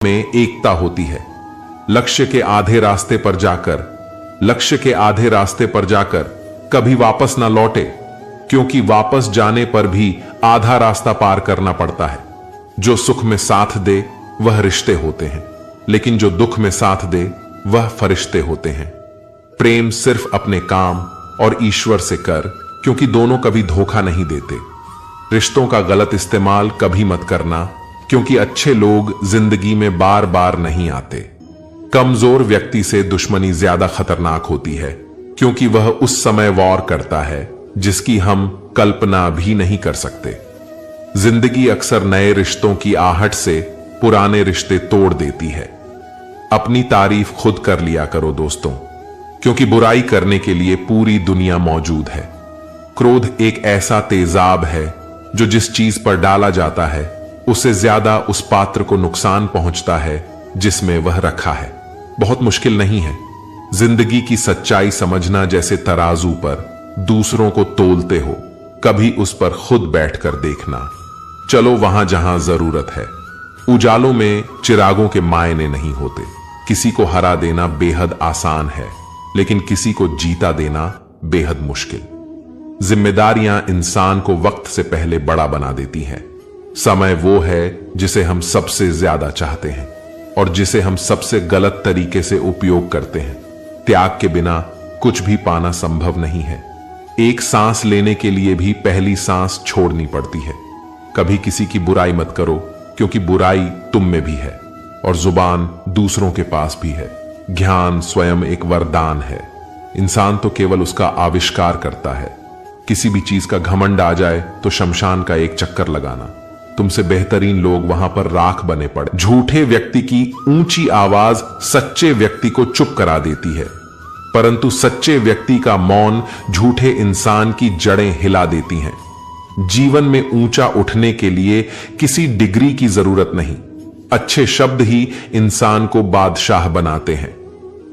में एकता होती है। लक्ष्य के आधे रास्ते पर जाकर कभी वापस ना लौटे, क्योंकि वापस जाने पर भी आधा रास्ता पार करना पड़ता है। जो सुख में साथ दे वह रिश्ते होते हैं, लेकिन जो दुख में साथ दे वह फरिश्ते होते हैं। प्रेम सिर्फ अपने काम और ईश्वर से कर, क्योंकि दोनों कभी धोखा नहीं देते। रिश्तों का गलत इस्तेमाल कभी मत करना, क्योंकि अच्छे लोग जिंदगी में बार बार नहीं आते। कमजोर व्यक्ति से दुश्मनी ज्यादा खतरनाक होती है, क्योंकि वह उस समय वॉर करता है जिसकी हम कल्पना भी नहीं कर सकते। जिंदगी अक्सर नए रिश्तों की आहट से पुराने रिश्ते तोड़ देती है। अपनी तारीफ खुद कर लिया करो दोस्तों, क्योंकि बुराई करने के लिए पूरी दुनिया मौजूद है। क्रोध एक ऐसा तेजाब है जो जिस चीज पर डाला जाता है उससे ज्यादा उस पात्र को नुकसान पहुंचता है जिसमें वह रखा है। बहुत मुश्किल नहीं है जिंदगी की सच्चाई समझना। जैसे तराजू पर दूसरों को तोलते हो, कभी उस पर खुद बैठकर देखना। चलो वहां जहां जरूरत है। उजालों में चिरागों के मायने नहीं होते। किसी को हरा देना बेहद आसान है, लेकिन किसी को जीता देना बेहद मुश्किल। जिम्मेदारियां इंसान को वक्त से पहले बड़ा बना देती हैं। समय वो है जिसे हम सबसे ज्यादा चाहते हैं और जिसे हम सबसे गलत तरीके से उपयोग करते हैं। त्याग के बिना कुछ भी पाना संभव नहीं है। एक सांस लेने के लिए भी पहली सांस छोड़नी पड़ती है। कभी किसी की बुराई मत करो, क्योंकि बुराई तुम में भी है और जुबान दूसरों के पास भी है। ज्ञान स्वयं एक वरदान है। इंसान तो केवल उसका आविष्कार करता है। किसी भी चीज का घमंड आ जाए तो शमशान का एक चक्कर लगाना। तुमसे बेहतरीन लोग वहां पर राख बने पड़े। झूठे व्यक्ति की ऊंची आवाज सच्चे व्यक्ति को चुप करा देती है, परंतु सच्चे व्यक्ति का मौन झूठे इंसान की जड़ें हिला देती हैं। जीवन में ऊंचा उठने के लिए किसी डिग्री की जरूरत नहीं। अच्छे शब्द ही इंसान को बादशाह बनाते हैं।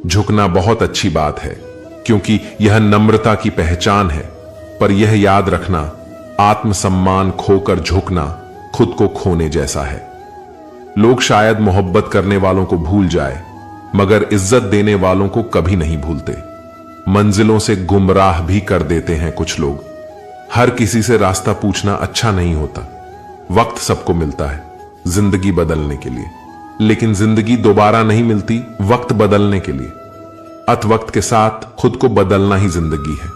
झुकना बहुत अच्छी बात है, क्योंकि यह नम्रता की पहचान है, पर यह याद रखना, आत्मसम्मान खोकर झुकना खुद को खोने जैसा है। लोग शायद मोहब्बत करने वालों को भूल जाए, मगर इज्जत देने वालों को कभी नहीं भूलते। मंजिलों से गुमराह भी कर देते हैं कुछ लोग। हर किसी से रास्ता पूछना अच्छा नहीं होता। वक्त सबको मिलता है जिंदगी बदलने के लिए, लेकिन जिंदगी दोबारा नहीं मिलती वक्त बदलने के लिए। अत वक्त के साथ खुद को बदलना ही जिंदगी है।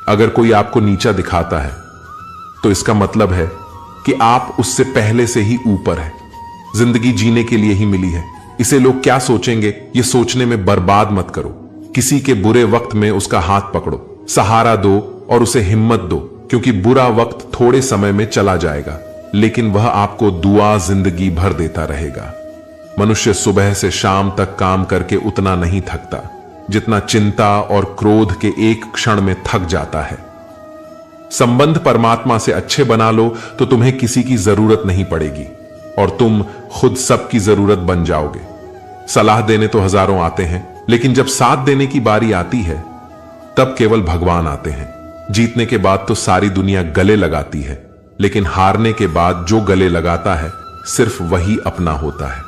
अगर कोई आपको नीचा दिखाता है तो इसका मतलब है कि आप उससे पहले से ही ऊपर है। जिंदगी जीने के लिए ही मिली है। इसे लोग क्या सोचेंगे ये सोचने में बर्बाद मत करो। किसी के बुरे वक्त में उसका हाथ पकड़ो, सहारा दो और उसे हिम्मत दो, क्योंकि बुरा वक्त थोड़े समय में चला जाएगा, लेकिन वह आपको दुआ जिंदगी भर देता रहेगा। मनुष्य सुबह से शाम तक काम करके उतना नहीं थकता जितना चिंता और क्रोध के एक क्षण में थक जाता है। संबंध परमात्मा से अच्छे बना लो तो तुम्हें किसी की जरूरत नहीं पड़ेगी और तुम खुद सबकी जरूरत बन जाओगे। सलाह देने तो हजारों आते हैं, लेकिन जब साथ देने की बारी आती है तब केवल भगवान आते हैं। जीतने के बाद तो सारी दुनिया गले लगाती है, लेकिन हारने के बाद जो गले लगाता है सिर्फ वही अपना होता है।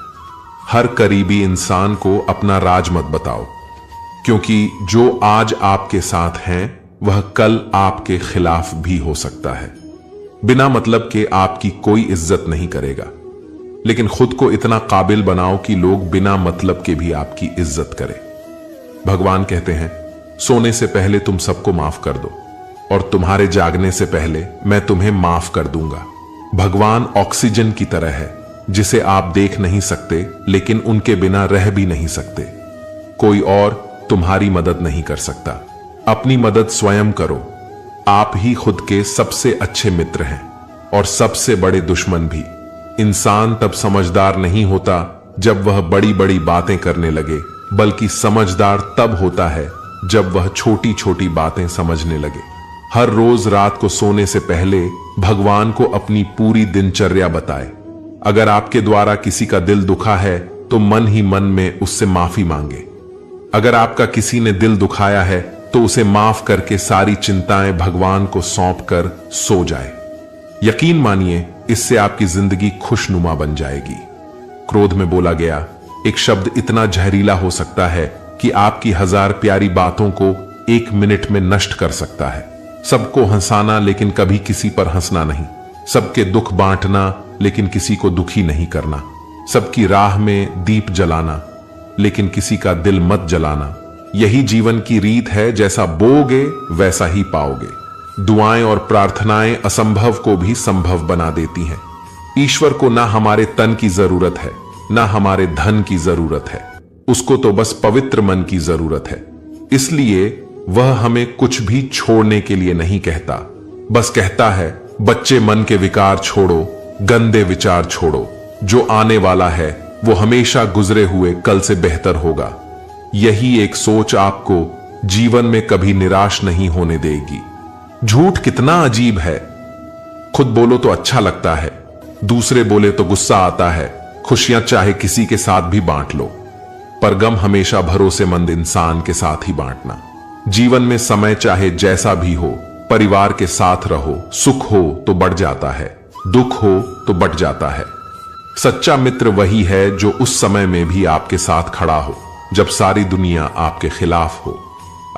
हर करीबी इंसान को अपना राज मत बताओ, क्योंकि जो आज आपके साथ हैं वह कल आपके खिलाफ भी हो सकता है। बिना मतलब के आपकी कोई इज्जत नहीं करेगा, लेकिन खुद को इतना काबिल बनाओ कि लोग बिना मतलब के भी आपकी इज्जत करें। भगवान कहते हैं, सोने से पहले तुम सबको माफ कर दो और तुम्हारे जागने से पहले मैं तुम्हें माफ कर दूंगा। भगवान ऑक्सीजन की तरह है, जिसे आप देख नहीं सकते, लेकिन उनके बिना रह भी नहीं सकते। कोई और तुम्हारी मदद नहीं कर सकता। अपनी मदद स्वयं करो। आप ही खुद के सबसे अच्छे मित्र हैं और सबसे बड़े दुश्मन भी। इंसान तब समझदार नहीं होता जब वह बड़ी बड़ी बातें करने लगे, बल्कि समझदार तब होता है जब वह छोटी छोटी बातें समझने लगे। हर रोज रात को सोने से पहले भगवान को अपनी पूरी दिनचर्या बताए। अगर आपके द्वारा किसी का दिल दुखा है तो मन ही मन में उससे माफी मांगे। अगर आपका किसी ने दिल दुखाया है तो उसे माफ करके सारी चिंताएं भगवान को सौंप कर सो जाए। यकीन मानिए, इससे आपकी जिंदगी खुशनुमा बन जाएगी। क्रोध में बोला गया। एक शब्द इतना जहरीला हो सकता है कि आपकी 1000 प्यारी बातों को 1 मिनट में नष्ट कर सकता है। सबको हंसाना लेकिन कभी किसी पर हंसना नहीं, सबके दुख बांटना लेकिन किसी को दुखी नहीं करना, सबकी राह में दीप जलाना लेकिन किसी का दिल मत जलाना। यही जीवन की रीत है, जैसा बोओगे वैसा ही पाओगे। दुआएं और प्रार्थनाएं असंभव को भी संभव बना देती हैं। ईश्वर को ना हमारे तन की जरूरत है, ना हमारे धन की जरूरत है, उसको तो बस पवित्र मन की जरूरत है। इसलिए वह हमें कुछ भी छोड़ने के लिए नहीं कहता, बस कहता है बच्चे मन के विकार छोड़ो, गंदे विचार छोड़ो, जो आने वाला है वो हमेशा गुजरे हुए कल से बेहतर होगा। यही एक सोच आपको जीवन में कभी निराश नहीं होने देगी। झूठ कितना अजीब है, खुद बोलो तो अच्छा लगता है, दूसरे बोले तो गुस्सा आता है। खुशियां चाहे किसी के साथ भी बांट लो, पर गम हमेशा भरोसेमंद इंसान के साथ ही बांटना। जीवन में समय चाहे जैसा भी हो, परिवार के साथ रहो। सुख हो तो बढ़ जाता है, दुख हो तो बढ़ जाता है। सच्चा मित्र वही है जो उस समय में भी आपके साथ खड़ा हो जब सारी दुनिया आपके खिलाफ हो।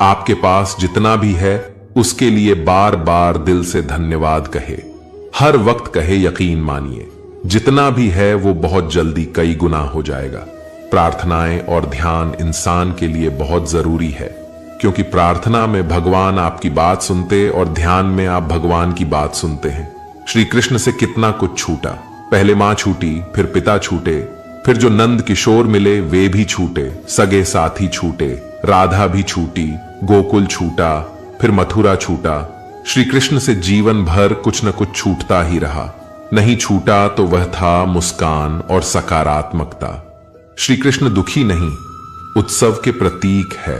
आपके पास जितना भी है उसके लिए बार बार दिल से धन्यवाद कहे, हर वक्त कहे यकीन मानिए, जितना भी है वो बहुत जल्दी कई गुना हो जाएगा। प्रार्थनाएं और ध्यान इंसान के लिए बहुत जरूरी है, क्योंकि प्रार्थना में भगवान आपकी बात सुनते और ध्यान में आप भगवान की बात सुनते हैं। श्री कृष्ण से कितना कुछ छूटा, पहले मां छूटी, फिर पिता छूटे, फिर जो नंद किशोर मिले वे भी छूटे, सगे साथी छूटे, राधा भी छूटी, गोकुल छूटा, फिर मथुरा छूटा। श्री कृष्ण से जीवन भर कुछ न कुछ छूटता ही रहा। नहीं छूटा तो वह था मुस्कान और सकारात्मकता। श्री कृष्ण दुखी नहीं, उत्सव के प्रतीक है।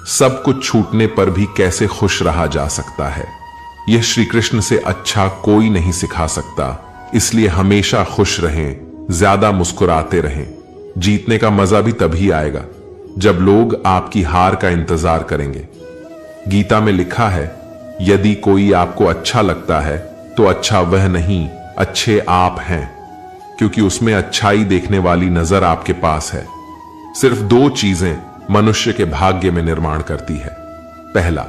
सब कुछ छूटने पर भी कैसे खुश रहा जा सकता है, यह श्री कृष्ण से अच्छा कोई नहीं सिखा सकता। इसलिए हमेशा खुश रहें, ज्यादा मुस्कुराते रहें। जीतने का मजा भी तभी आएगा जब लोग आपकी हार का इंतजार करेंगे। गीता में लिखा है, यदि कोई आपको अच्छा लगता है तो अच्छा वह नहीं, अच्छे आप हैं, क्योंकि उसमें अच्छाई देखने वाली नजर आपके पास है। सिर्फ 2 चीजें मनुष्य के भाग्य में निर्माण करती है। पहला,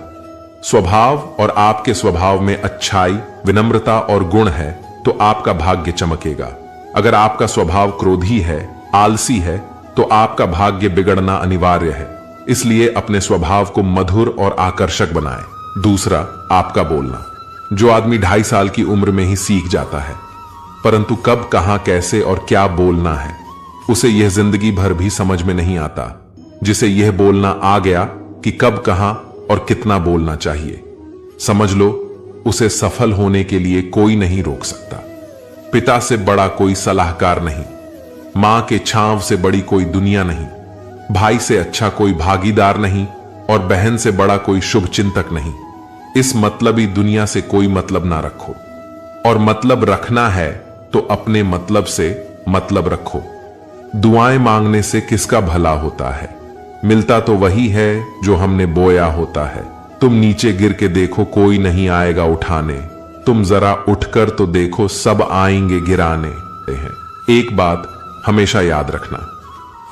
स्वभाव, और आपके स्वभाव में अच्छाई, विनम्रता और गुण है तो आपका भाग्य चमकेगा। अगर आपका स्वभाव क्रोधी है, आलसी है, तो आपका भाग्य बिगड़ना अनिवार्य है। इसलिए अपने स्वभाव को मधुर और आकर्षक बनाएं। दूसरा, आपका बोलना, जो आदमी 2.5 साल की उम्र में ही सीख जाता है, परंतु कब, कहां, कैसे और क्या बोलना है उसे यह जिंदगी भर भी समझ में नहीं आता। जिसे यह बोलना आ गया कि कब, कहां और कितना बोलना चाहिए, समझ लो उसे सफल होने के लिए कोई नहीं रोक सकता। पिता से बड़ा कोई सलाहकार नहीं, मां के छांव से बड़ी कोई दुनिया नहीं, भाई से अच्छा कोई भागीदार नहीं और बहन से बड़ा कोई शुभ चिंतक नहीं। इस मतलबी दुनिया से कोई मतलब ना रखो, और मतलब रखना है तो अपने मतलब से मतलब रखो। दुआएं मांगने से किसका भला होता है, मिलता तो वही है जो हमने बोया होता है। तुम नीचे गिर के देखो, कोई नहीं आएगा उठाने, तुम जरा उठकर तो देखो, सब आएंगे गिराने हैं। एक बात हमेशा याद रखना,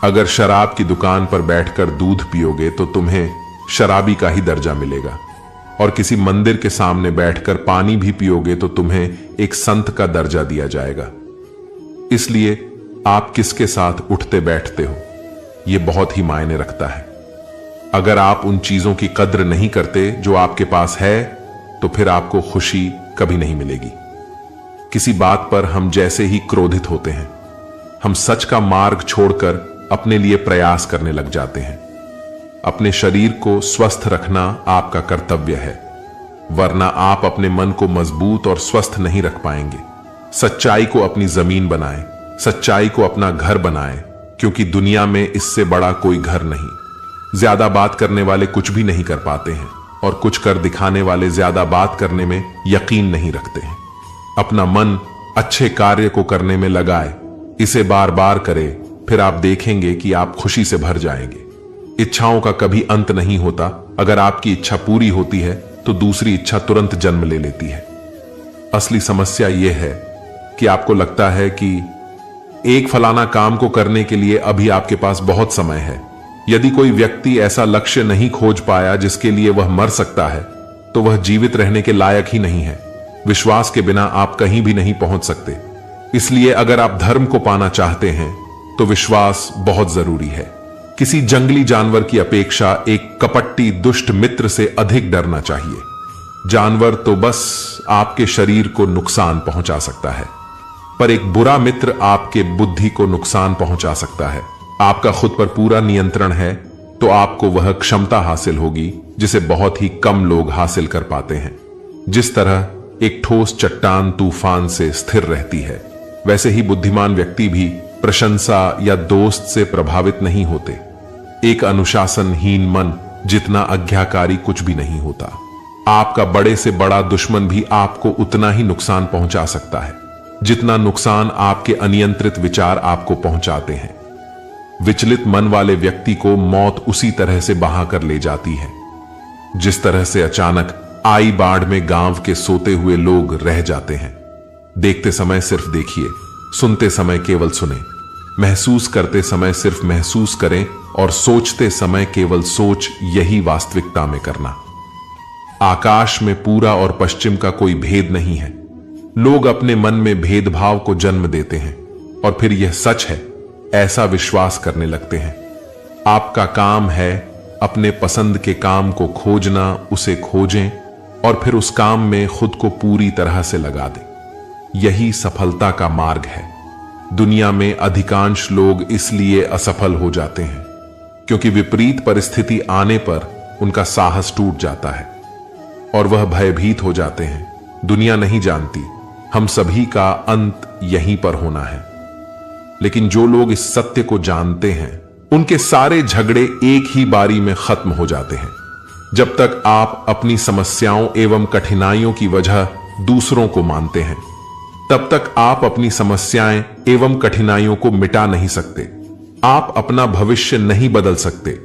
अगर शराब की दुकान पर बैठकर दूध पियोगे तो तुम्हें शराबी का ही दर्जा मिलेगा, और किसी मंदिर के सामने बैठकर पानी भी पियोगे तो तुम्हें एक संत का दर्जा दिया जाएगा। इसलिए आप किसके साथ उठते बैठते हो यह बहुत ही मायने रखता है। अगर आप उन चीजों की कद्र नहीं करते जो आपके पास है, तो फिर आपको खुशी कभी नहीं मिलेगी। किसी बात पर हम जैसे ही क्रोधित होते हैं, हम सच का मार्ग छोड़कर अपने लिए प्रयास करने लग जाते हैं। अपने शरीर को स्वस्थ रखना आपका कर्तव्य है, वरना आप अपने मन को मजबूत और स्वस्थ नहीं रख पाएंगे। सच्चाई को अपनी जमीन बनाएं, सच्चाई को अपना घर बनाएं, क्योंकि दुनिया में इससे बड़ा कोई घर नहीं। ज्यादा बात करने वाले कुछ भी नहीं कर पाते हैं, और कुछ कर दिखाने वाले ज्यादा बात करने में यकीन नहीं रखते हैं। अपना मन अच्छे कार्य को करने में लगाए, इसे बार बार करें, फिर आप देखेंगे कि आप खुशी से भर जाएंगे। इच्छाओं का कभी अंत नहीं होता। अगर आपकी इच्छा पूरी होती है तो दूसरी इच्छा तुरंत जन्म ले लेती है। असली समस्या यह है कि आपको लगता है कि एक फलाना काम को करने के लिए अभी आपके पास बहुत समय है। यदि कोई व्यक्ति ऐसा लक्ष्य नहीं खोज पाया जिसके लिए वह मर सकता है, तो वह जीवित रहने के लायक ही नहीं है। विश्वास के बिना आप कहीं भी नहीं पहुंच सकते। इसलिए अगर आप धर्म को पाना चाहते हैं तो विश्वास बहुत जरूरी है। किसी जंगली जानवर की अपेक्षा एक कपटी दुष्ट मित्र से अधिक डरना चाहिए। जानवर तो बस आपके शरीर को नुकसान पहुंचा सकता है, पर एक बुरा मित्र आपके बुद्धि को नुकसान पहुंचा सकता है। आपका खुद पर पूरा नियंत्रण है तो आपको वह क्षमता हासिल होगी जिसे बहुत ही कम लोग हासिल कर पाते हैं। जिस तरह एक ठोस चट्टान तूफान से स्थिर रहती है, वैसे ही बुद्धिमान व्यक्ति भी प्रशंसा या दोस्त से प्रभावित नहीं होते। एक अनुशासनहीन मन जितना आज्ञाकारी कुछ भी नहीं होता। आपका बड़े से बड़ा दुश्मन भी आपको उतना ही नुकसान पहुंचा सकता है जितना नुकसान आपके अनियंत्रित विचार आपको पहुंचाते हैं। विचलित मन वाले व्यक्ति को मौत उसी तरह से बहा कर ले जाती है जिस तरह से अचानक आई बाढ़ में गांव के सोते हुए लोग रह जाते हैं। देखते समय सिर्फ देखिए, सुनते समय केवल सुने, महसूस करते समय सिर्फ महसूस करें और सोचते समय केवल सोच, यही वास्तविकता में करना। आकाश में पूरा और पश्चिम का कोई भेद नहीं है। लोग अपने मन में भेदभाव को जन्म देते हैं और फिर यह सच है ऐसा विश्वास करने लगते हैं। आपका काम है अपने पसंद के काम को खोजना, उसे खोजें और फिर उस काम में खुद को पूरी तरह से लगा दें। यही सफलता का मार्ग है। दुनिया में अधिकांश लोग इसलिए असफल हो जाते हैं क्योंकि विपरीत परिस्थिति आने पर उनका साहस टूट जाता है और वह भयभीत हो जाते हैं। दुनिया नहीं जानती हम सभी का अंत यहीं पर होना है। लेकिन जो लोग इस सत्य को जानते हैं उनके सारे झगड़े एक ही बारी में खत्म हो जाते हैं। जब तक आप अपनी समस्याओं एवं कठिनाइयों की वजह दूसरों को मानते हैं, तब तक आप अपनी समस्याएं एवं कठिनाइयों को मिटा नहीं सकते। आप अपना भविष्य नहीं बदल सकते,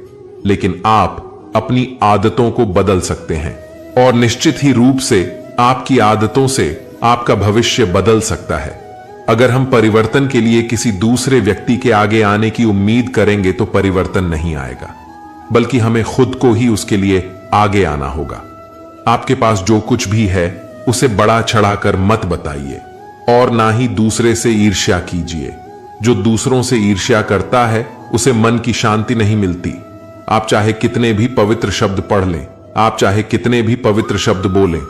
लेकिन आप अपनी आदतों को बदल सकते हैं और निश्चित ही रूप से आपकी आदतों से आपका भविष्य बदल सकता है। अगर हम परिवर्तन के लिए किसी दूसरे व्यक्ति के आगे आने की उम्मीद करेंगे तो परिवर्तन नहीं आएगा, बल्कि हमें खुद को ही उसके लिए आगे आना होगा। आपके पास जो कुछ भी है उसे बड़ा चढ़ाकर मत बताइए और ना ही दूसरे से ईर्ष्या कीजिए। जो दूसरों से ईर्ष्या करता है उसे मन की शांति नहीं मिलती। आप चाहे कितने भी पवित्र शब्द पढ़ लें, आप चाहे कितने भी पवित्र शब्द बोलें,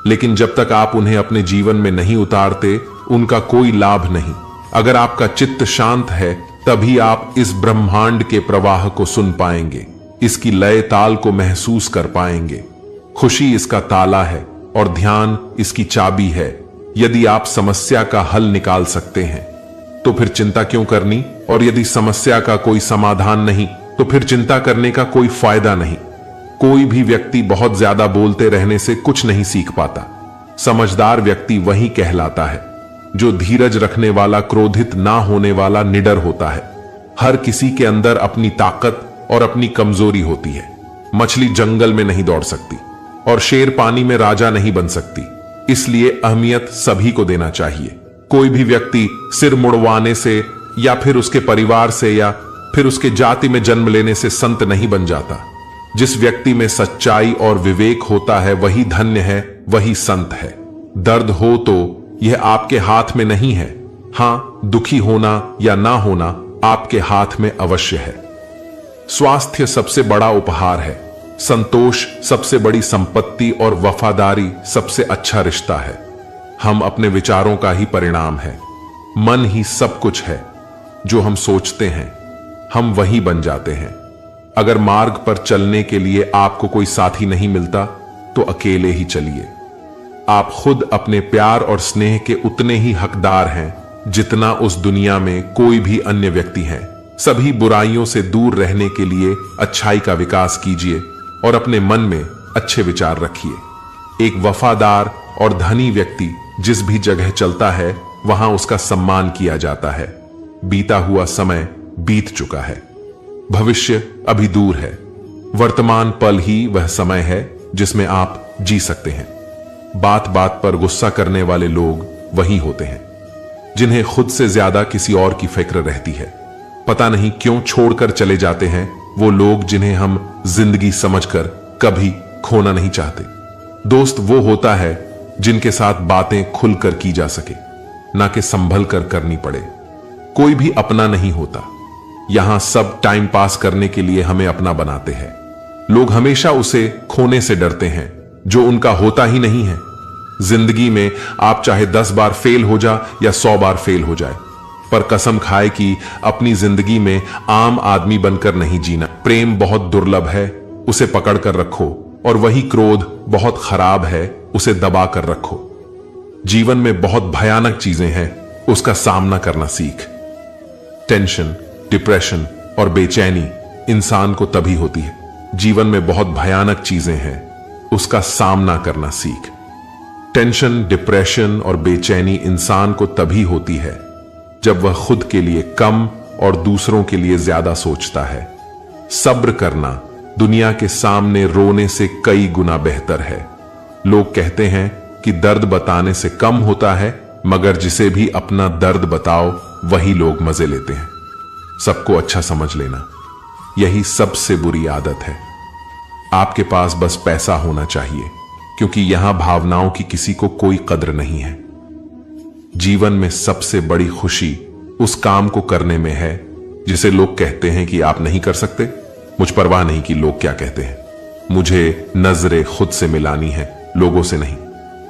लेकिन जब तक आप उन्हें अपने जीवन में नहीं उतारते उनका कोई लाभ नहीं। अगर आपका चित्त शांत है तभी आप इस ब्रह्मांड के प्रवाह को सुन पाएंगे, इसकी लय ताल को महसूस कर पाएंगे। खुशी इसका ताला है और ध्यान इसकी चाबी है। यदि आप समस्या का हल निकाल सकते हैं तो फिर चिंता क्यों करनी, और यदि समस्या का कोई समाधान नहीं तो फिर चिंता करने का कोई फायदा नहीं। कोई भी व्यक्ति बहुत ज्यादा बोलते रहने से कुछ नहीं सीख पाता। समझदार व्यक्ति वही कहलाता है जो धीरज रखने वाला, क्रोधित ना होने वाला, निडर होता है। हर किसी के अंदर अपनी ताकत और अपनी कमजोरी होती है। मछली जंगल में नहीं दौड़ सकती और शेर पानी में राजा नहीं बन सकती, इसलिए अहमियत सभी को देना चाहिए। कोई भी व्यक्ति सिर मुड़वाने से या फिर उसके परिवार से या फिर उसके जाति में जन्म लेने से संत नहीं बन जाता। जिस व्यक्ति में सच्चाई और विवेक होता है वही धन्य है, वही संत है। दर्द हो तो यह आपके हाथ में नहीं है। हां, दुखी होना या ना होना आपके हाथ में अवश्य है। स्वास्थ्य सबसे बड़ा उपहार है, संतोष सबसे बड़ी संपत्ति और वफादारी सबसे अच्छा रिश्ता है। हम अपने विचारों का ही परिणाम है। मन ही सब कुछ है। जो हम सोचते हैं हम वही बन जाते हैं। अगर मार्ग पर चलने के लिए आपको कोई साथी नहीं मिलता तो अकेले ही चलिए। आप खुद अपने प्यार और स्नेह के उतने ही हकदार हैं जितना उस दुनिया में कोई भी अन्य व्यक्ति है। सभी बुराइयों से दूर रहने के लिए अच्छाई का विकास कीजिए और अपने मन में अच्छे विचार रखिए। एक वफादार और धनी व्यक्ति जिस भी जगह चलता है वहां उसका सम्मान किया जाता है। बीता हुआ समय बीत चुका है, भविष्य अभी दूर है। वर्तमान पल ही वह समय है जिसमें आप जी सकते हैं। बात बात पर गुस्सा करने वाले लोग वही होते हैं। जिन्हें खुद से ज्यादा किसी और की फिक्र रहती है। पता नहीं क्यों छोड़कर चले जाते हैं वो लोग जिन्हें हम जिंदगी समझकर कभी खोना नहीं चाहते। दोस्त वो होता है जिनके साथ बातें खुलकर की जा सके, ना कि संभल कर करनी पड़े। कोई भी अपना नहीं होता। यहां सब टाइम पास करने के लिए हमें अपना बनाते हैं। लोग हमेशा उसे खोने से डरते हैं जो उनका होता ही नहीं है। जिंदगी में आप चाहे 10 बार फेल हो जा या 100 बार फेल हो जाए, पर कसम खाए कि अपनी जिंदगी में आम आदमी बनकर नहीं जीना। प्रेम बहुत दुर्लभ है, उसे पकड़ कर रखो, और वही क्रोध बहुत खराब है, उसे दबा कर रखो। जीवन में बहुत भयानक चीजें हैं, उसका सामना करना सीख। टेंशन, डिप्रेशन और बेचैनी इंसान को तभी होती है। जीवन में बहुत भयानक चीजें हैं, उसका सामना करना सीख। टेंशन, डिप्रेशन और बेचैनी इंसान को तभी होती है जब वह खुद के लिए कम और दूसरों के लिए ज्यादा सोचता है। सब्र करना दुनिया के सामने रोने से कई गुना बेहतर है। लोग कहते हैं कि दर्द बताने से कम होता है, मगर जिसे भी अपना दर्द बताओ वही लोग मजे लेते हैं। सबको अच्छा समझ लेना, यही सबसे बुरी आदत है। आपके पास बस पैसा होना चाहिए, क्योंकि यहां भावनाओं की किसी को कोई कद्र नहीं है। जीवन में सबसे बड़ी खुशी उस काम को करने में है जिसे लोग कहते हैं कि आप नहीं कर सकते। मुझ परवाह नहीं कि लोग क्या कहते हैं। मुझे नजरें खुद से मिलानी है, लोगों से नहीं।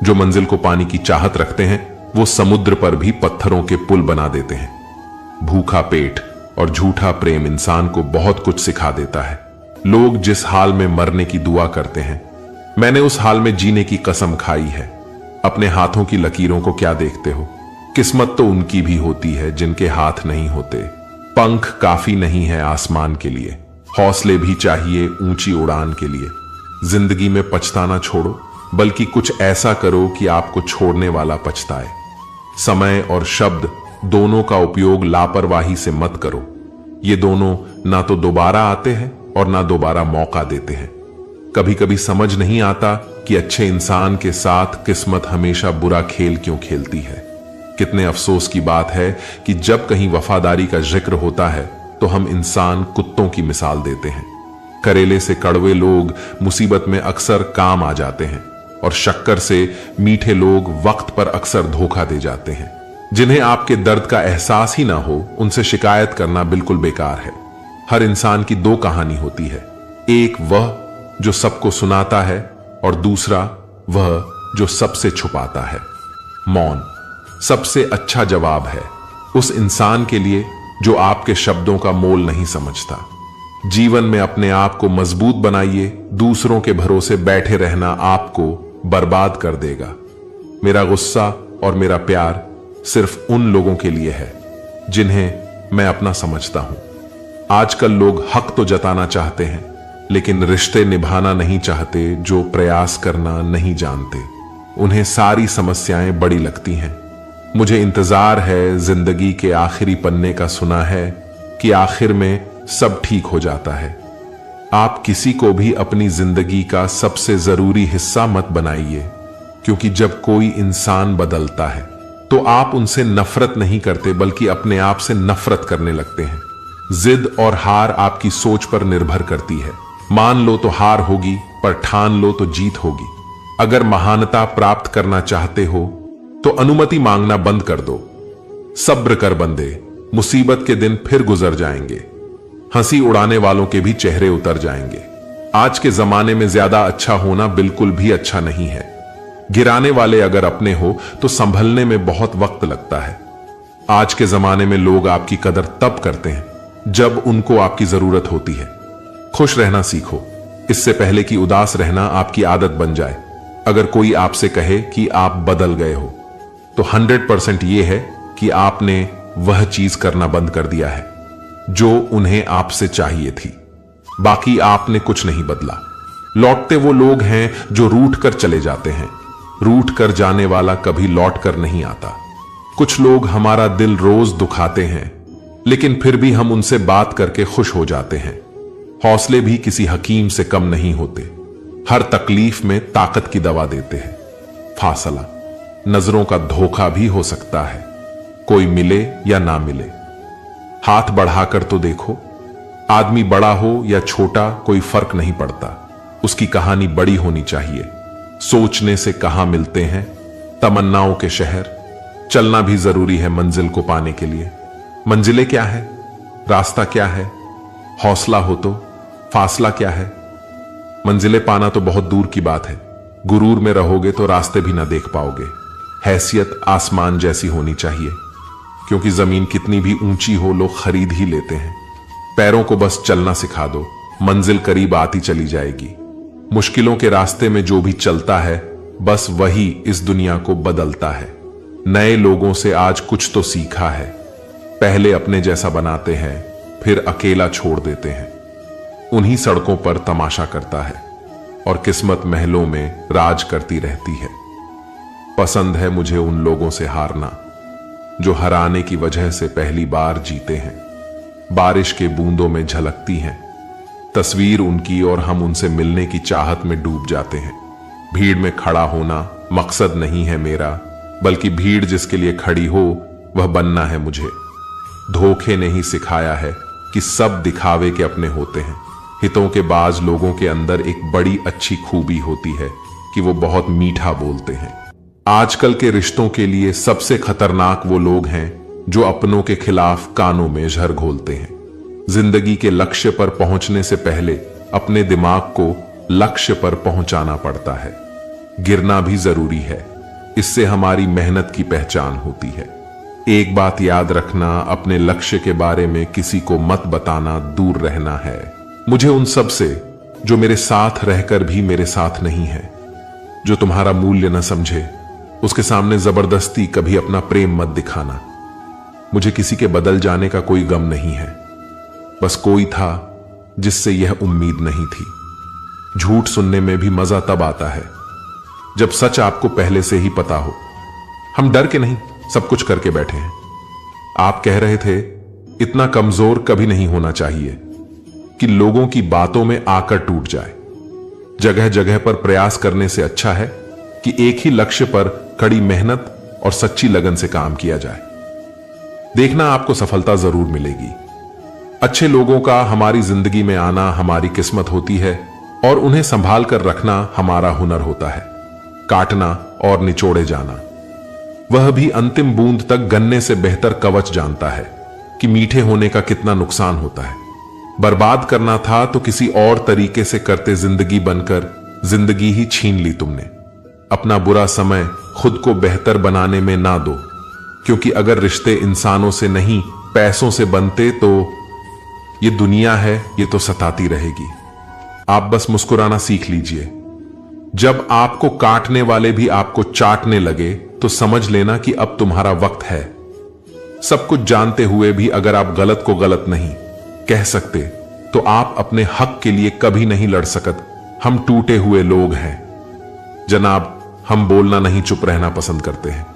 जो मंजिल को पाने की चाहत रखते हैं वो समुद्र पर भी पत्थरों के पुल बना देते हैं। भूखा पेट और झूठा प्रेम इंसान को बहुत कुछ सिखा देता है। लोग जिस हाल में मरने की दुआ करते हैं, मैंने उस हाल में जीने की कसम खाई है। अपने हाथों की लकीरों को क्या देखते हो? किस्मत तो उनकी भी होती है जिनके हाथ नहीं होते। पंख काफी नहीं है आसमान के लिए, हौसले भी चाहिए ऊंची उड़ान के लिए। जिंदगी में पछताना छोड़ो, बल्कि कुछ ऐसा करो कि आपको छोड़ने वाला पछताए। समय और शब्द दोनों का उपयोग लापरवाही से मत करो। ये दोनों ना तो दोबारा आते हैं और ना दोबारा मौका देते हैं। कभी कभी समझ नहीं आता कि अच्छे इंसान के साथ किस्मत हमेशा बुरा खेल क्यों खेलती है। कितने अफसोस की बात है कि जब कहीं वफादारी का जिक्र होता है तो हम इंसान कुत्तों की मिसाल देते हैं। करेले से कड़वे लोग मुसीबत में अक्सर काम आ जाते हैं, और शक्कर से मीठे लोग वक्त पर अक्सर धोखा दे जाते हैं। जिन्हें आपके दर्द का एहसास ही ना हो, उनसे शिकायत करना बिल्कुल बेकार है। हर इंसान की दो कहानी होती है, एक वह जो सबको सुनाता है और दूसरा वह जो सबसे छुपाता है। मौन सबसे अच्छा जवाब है उस इंसान के लिए जो आपके शब्दों का मोल नहीं समझता। जीवन में अपने आप को मजबूत बनाइए, दूसरों के भरोसे बैठे रहना आपको बर्बाद कर देगा। मेरा गुस्सा और मेरा प्यार सिर्फ उन लोगों के लिए है जिन्हें मैं अपना समझता हूं। आजकल लोग हक तो जताना चाहते हैं, लेकिन रिश्ते निभाना नहीं चाहते जो प्रयास करना नहीं जानते। उन्हें सारी समस्याएं बड़ी लगती हैं। मुझे इंतजार है जिंदगी के आखिरी पन्ने का, सुना है कि आखिर में सब ठीक हो जाता है। आप किसी को भी अपनी जिंदगी का सबसे जरूरी हिस्सा मत बनाइए, क्योंकि जब कोई इंसान बदलता है तो आप उनसे नफरत नहीं करते, बल्कि अपने आप से नफरत करने लगते हैं। जिद और हार आपकी सोच पर निर्भर करती है। मान लो तो हार होगी, पर ठान लो तो जीत होगी। अगर महानता प्राप्त करना चाहते हो तो अनुमति मांगना बंद कर दो। सब्र कर बंदे, मुसीबत के दिन फिर गुजर जाएंगे। हंसी उड़ाने वालों के भी चेहरे उतर जाएंगे। आज के जमाने में ज्यादा अच्छा होना बिल्कुल भी अच्छा नहीं है। गिराने वाले अगर अपने हो तो संभलने में बहुत वक्त लगता है। आज के जमाने में लोग आपकी कदर तब करते हैं जब उनको आपकी जरूरत होती है। खुश रहना सीखो, इससे पहले कि उदास रहना आपकी आदत बन जाए। अगर कोई आपसे कहे कि आप बदल गए हो, तो 100% यह है कि आपने वह चीज करना बंद कर दिया है जो उन्हें आपसे चाहिए थी। बाकी आपने कुछ नहीं बदला। लौटते वो लोग हैं जो रूठ कर चले जाते हैं। रूठ कर जाने वाला कभी लौट कर नहीं आता। कुछ लोग हमारा दिल रोज दुखाते हैं, लेकिन फिर भी हम उनसे बात करके खुश हो जाते हैं। हौसले भी किसी हकीम से कम नहीं होते। हर तकलीफ में ताकत की दवा देते हैं। फासला नजरों का धोखा भी हो सकता है। कोई मिले या ना मिले। हाथ बढ़ाकर तो देखो, आदमी बड़ा हो या छोटा कोई फर्क नहीं पड़ता, उसकी कहानी बड़ी होनी चाहिए। सोचने से कहां मिलते हैं तमन्नाओं के शहर, चलना भी जरूरी है मंजिल को पाने के लिए। मंजिलें क्या है, रास्ता क्या है, हौसला हो तो फासला क्या है। मंजिलें पाना तो बहुत दूर की बात है, गुरूर में रहोगे तो रास्ते भी ना देख पाओगे। हैसियत आसमान जैसी होनी चाहिए, क्योंकि जमीन कितनी भी ऊंची हो लोग खरीद ही लेते हैं। पैरों को बस चलना सिखा दो, मंजिल करीब आती चली जाएगी। मुश्किलों के रास्ते में जो भी चलता है बस वही इस दुनिया को बदलता है। नए लोगों से आज कुछ तो सीखा है, पहले अपने जैसा बनाते हैं फिर अकेला छोड़ देते हैं। उन्हीं सड़कों पर तमाशा करता है और किस्मत महलों में राज करती रहती है। पसंद है मुझे उन लोगों से हारना जो हराने की वजह से पहली बार जीते हैं। बारिश के बूंदों में झलकती हैं तस्वीर उनकी और हम उनसे मिलने की चाहत में डूब जाते हैं। भीड़ में खड़ा होना मकसद नहीं है मेरा, बल्कि भीड़ जिसके लिए खड़ी हो वह बनना है मुझे। धोखे ने ही सिखाया है कि सब दिखावे के अपने होते हैं। हितों के बाज लोगों के अंदर एक बड़ी अच्छी खूबी होती है कि वो बहुत मीठा बोलते हैं। आजकल के रिश्तों के लिए सबसे खतरनाक वो लोग हैं जो अपनों के खिलाफ कानों में जहर घोलते हैं। जिंदगी के लक्ष्य पर पहुंचने से पहले अपने दिमाग को लक्ष्य पर पहुंचाना पड़ता है। गिरना भी जरूरी है, इससे हमारी मेहनत की पहचान होती है। एक बात याद रखना, अपने लक्ष्य के बारे में किसी को मत बताना, दूर रहना है। मुझे उन सब से जो मेरे साथ रहकर भी मेरे साथ नहीं है, जो तुम्हारा मूल्य न समझे, उसके सामने जबरदस्ती कभी अपना प्रेम मत दिखाना। मुझे किसी के बदल जाने का कोई गम नहीं है, बस कोई था जिससे यह उम्मीद नहीं थी। झूठ सुनने में भी मजा तब आता है जब सच आपको पहले से ही पता हो। हम डर के नहीं सब कुछ करके बैठे हैं। आप कह रहे थे इतना कमजोर कभी नहीं होना चाहिए कि लोगों की बातों में आकर टूट जाए। जगह जगह पर प्रयास करने से अच्छा है कि एक ही लक्ष्य पर कड़ी मेहनत और सच्ची लगन से काम किया जाए। देखना आपको सफलता जरूर मिलेगी। अच्छे लोगों का हमारी जिंदगी में आना हमारी किस्मत होती है और उन्हें संभाल कर रखना हमारा हुनर होता है। काटना और निचोड़े जाना, वह भी अंतिम बूंद तक गन्ने से बेहतर कवच जानता है कि मीठे होने का कितना नुकसान होता है। बर्बाद करना था तो किसी और तरीके से करते, जिंदगी बनकर जिंदगी ही छीन ली तुमने। अपना बुरा समय खुद को बेहतर बनाने में ना दो, क्योंकि अगर रिश्ते इंसानों से नहीं पैसों से बनते तो ये दुनिया है, ये तो सताती रहेगी। आप बस मुस्कुराना सीख लीजिए। जब आपको काटने वाले भी आपको चाटने लगे तो समझ लेना कि अब तुम्हारा वक्त है। सब कुछ जानते हुए भी अगर आप गलत को गलत नहीं कह सकते तो आप अपने हक के लिए कभी नहीं लड़ सकत। हम टूटे हुए लोग हैं जनाब, हम बोलना नहीं चुप रहना पसंद करते हैं।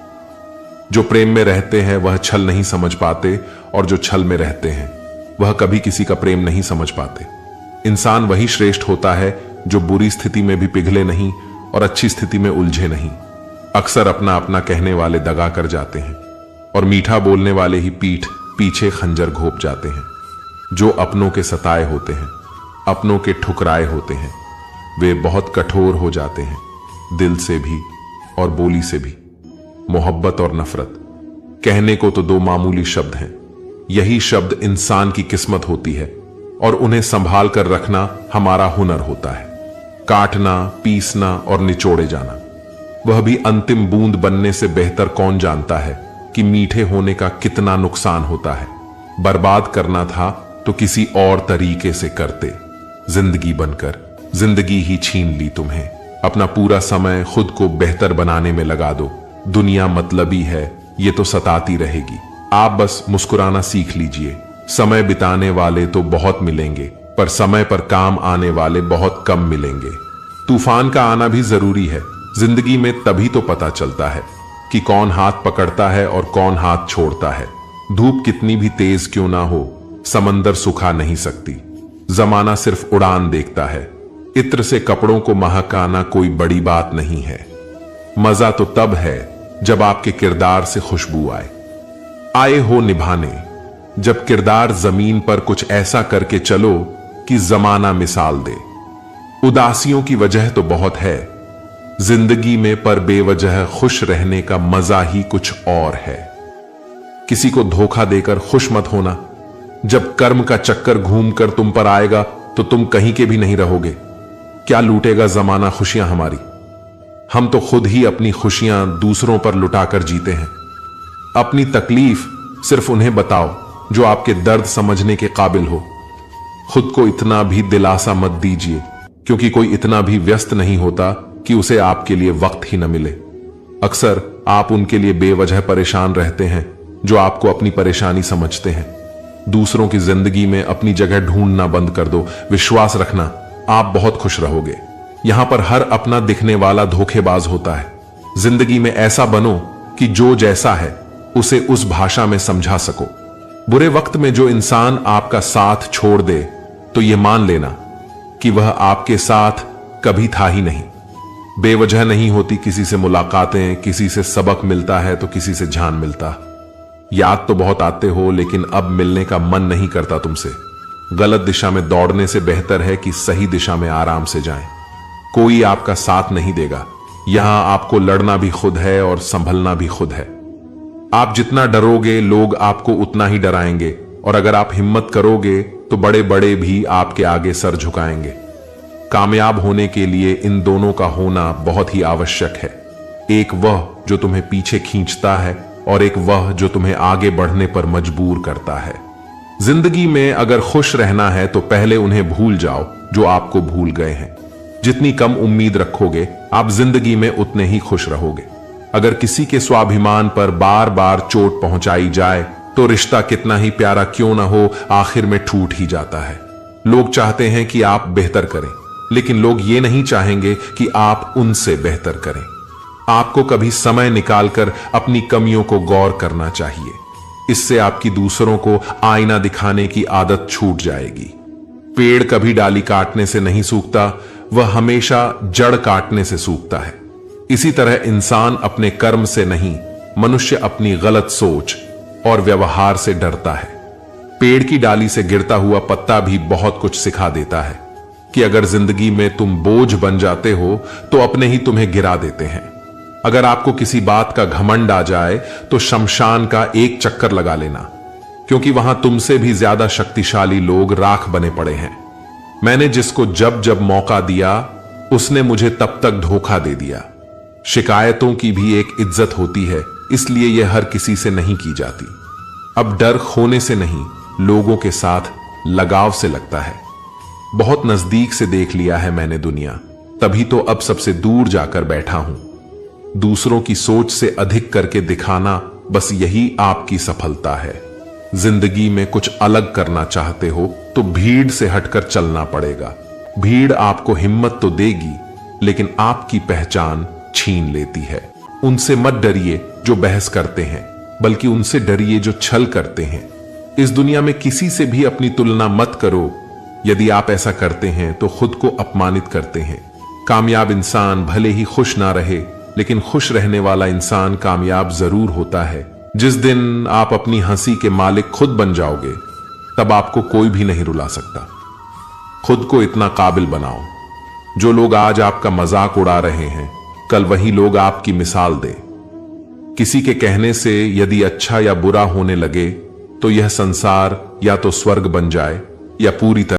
जो प्रेम में रहते हैं वह छल नहीं समझ पाते, और जो छल में रहते हैं वह कभी किसी का प्रेम नहीं समझ पाते। इंसान वही श्रेष्ठ होता है जो बुरी स्थिति में भी पिघले नहीं और अच्छी स्थिति में उलझे नहीं। अक्सर अपना अपना कहने वाले दगा कर जाते हैं और मीठा बोलने वाले ही पीठ पीछे खंजर घोंप जाते हैं। जो अपनों के सताए होते हैं, अपनों के ठुकराए होते हैं, वे बहुत कठोर हो जाते हैं, दिल से भी और बोली से भी। मोहब्बत और नफरत कहने को तो दो मामूली शब्द हैं, यही शब्द इंसान की किस्मत होती है और उन्हें संभाल कर रखना हमारा हुनर होता है। काटना, पीसना और निचोड़े जाना, वह भी अंतिम बूंद बनने से बेहतर कौन जानता है कि मीठे होने का कितना नुकसान होता है। बर्बाद करना था तो किसी और तरीके से करते, जिंदगी बनकर जिंदगी ही छीन ली तुम्हें। अपना पूरा समय खुद को बेहतर बनाने में लगा दो। दुनिया मतलबी है, ये तो सताती रहेगी। आप बस मुस्कुराना सीख लीजिए। समय बिताने वाले तो बहुत मिलेंगे, पर समय पर काम आने वाले बहुत कम मिलेंगे। तूफान का आना भी जरूरी है। जिंदगी में तभी तो पता चलता है कि कौन हाथ पकड़ता है और कौन हाथ छोड़ता है। धूप कितनी भी तेज क्यों ना हो, समंदर सुखा नहीं सकती। जमाना सिर्फ उड़ान देखता है। इत्र से कपड़ों को महकाना कोई बड़ी बात नहीं है। मजा तो तब है जब आपके किरदार से खुशबू आए। आए हो निभाने, जब किरदार जमीन पर कुछ ऐसा करके चलो कि जमाना मिसाल दे। उदासियों की वजह तो बहुत है जिंदगी में, पर बेवजह खुश रहने का मजा ही कुछ और है। किसी को धोखा देकर खुश मत होना। जब कर्म का चक्कर घूमकर तुम पर आएगा तो तुम कहीं के भी नहीं रहोगे। क्या लूटेगा जमाना खुशियां हमारी? हम तो खुद ही अपनी खुशियां दूसरों पर लुटाकर जीते हैं। अपनी तकलीफ सिर्फ उन्हें बताओ जो आपके दर्द समझने के काबिल हो। खुद को इतना भी दिलासा मत दीजिए, क्योंकि कोई इतना भी व्यस्त नहीं होता कि उसे आपके लिए वक्त ही न मिले। अक्सर आप उनके लिए बेवजह परेशान रहते हैं जो आपको अपनी परेशानी समझते हैं। दूसरों की जिंदगी में अपनी जगह ढूंढना बंद कर दो। विश्वास रखना, आप बहुत खुश रहोगे। यहां पर हर अपना दिखने वाला धोखेबाज होता है। जिंदगी में ऐसा बनो कि जो जैसा है उसे उस भाषा में समझा सको। बुरे वक्त में जो इंसान आपका साथ छोड़ दे तो यह मान लेना कि वह आपके साथ कभी था ही नहीं। बेवजह नहीं होती किसी से मुलाकातें, किसी से सबक मिलता है तो किसी से जान मिलता। याद तो बहुत आते हो, लेकिन अब मिलने का मन नहीं करता तुमसे। गलत दिशा में दौड़ने से बेहतर है कि सही दिशा में आराम से जाएं। कोई आपका साथ नहीं देगा। यहां आपको लड़ना भी खुद है और संभलना भी खुद है। आप जितना डरोगे लोग आपको उतना ही डराएंगे, और अगर आप हिम्मत करोगे तो बड़े बड़े भी आपके आगे सर झुकाएंगे। कामयाब होने के लिए इन दोनों का होना बहुत ही आवश्यक है। एक वह जो तुम्हें पीछे खींचता है और एक वह जो तुम्हें आगे बढ़ने पर मजबूर करता है। जिंदगी में अगर खुश रहना है तो पहले उन्हें भूल जाओ जो आपको भूल गए हैं। जितनी कम उम्मीद रखोगे आप जिंदगी में उतने ही खुश रहोगे। अगर किसी के स्वाभिमान पर बार बार चोट पहुंचाई जाए तो रिश्ता कितना ही प्यारा क्यों ना हो, आखिर में टूट ही जाता है। लोग चाहते हैं कि आप बेहतर करें, लेकिन लोग ये नहीं चाहेंगे कि आप उनसे बेहतर करें। आपको कभी समय निकालकर अपनी कमियों को गौर करना चाहिए। इससे आपकी दूसरों को आईना दिखाने की आदत छूट जाएगी। पेड़ कभी डाली काटने से नहीं सूखता, वह हमेशा जड़ काटने से सूखता है। इसी तरह इंसान अपने कर्म से नहीं, मनुष्य अपनी गलत सोच और व्यवहार से डरता है। पेड़ की डाली से गिरता हुआ पत्ता भी बहुत कुछ सिखा देता है कि अगर जिंदगी में तुम बोझ बन जाते हो तो अपने ही तुम्हें गिरा देते हैं। अगर आपको किसी बात का घमंड आ जाए तो शमशान का एक चक्कर लगा लेना, क्योंकि वहां तुमसे भी ज्यादा शक्तिशाली लोग राख बने पड़े हैं। मैंने जिसको जब जब मौका दिया उसने मुझे तब तक धोखा दे दिया। शिकायतों की भी एक इज्जत होती है, इसलिए यह हर किसी से नहीं की जाती। अब डर खोने से नहीं, लोगों के साथ लगाव से लगता है। बहुत नजदीक से देख लिया है मैंने दुनिया, तभी तो अब सबसे दूर जाकर बैठा हूं। दूसरों की सोच से अधिक करके दिखाना, बस यही आपकी सफलता है। जिंदगी में कुछ अलग करना चाहते हो तो भीड़ से हटकर चलना पड़ेगा। भीड़ आपको हिम्मत तो देगी, लेकिन आपकी पहचान छीन लेती है। उनसे मत डरिए जो बहस करते हैं, बल्कि उनसे डरिए जो छल करते हैं। इस दुनिया में किसी से भी अपनी तुलना मत करो। यदि आप ऐसा करते हैं तो खुद को अपमानित करते हैं। कामयाब इंसान भले ही खुश ना रहे, लेकिन खुश रहने वाला इंसान कामयाब जरूर होता है। जिस दिन आप अपनी हंसी के मालिक खुद बन जाओगे, तब आपको कोई भी नहीं रुला सकता। खुद को इतना काबिल बनाओ, जो लोग आज आपका मजाक उड़ा रहे हैं, कल वही लोग आपकी मिसाल दे। किसी के कहने से यदि अच्छा या बुरा होने लगे, तो यह संसार या तो स्वर्ग बन जाए या पूरी तरह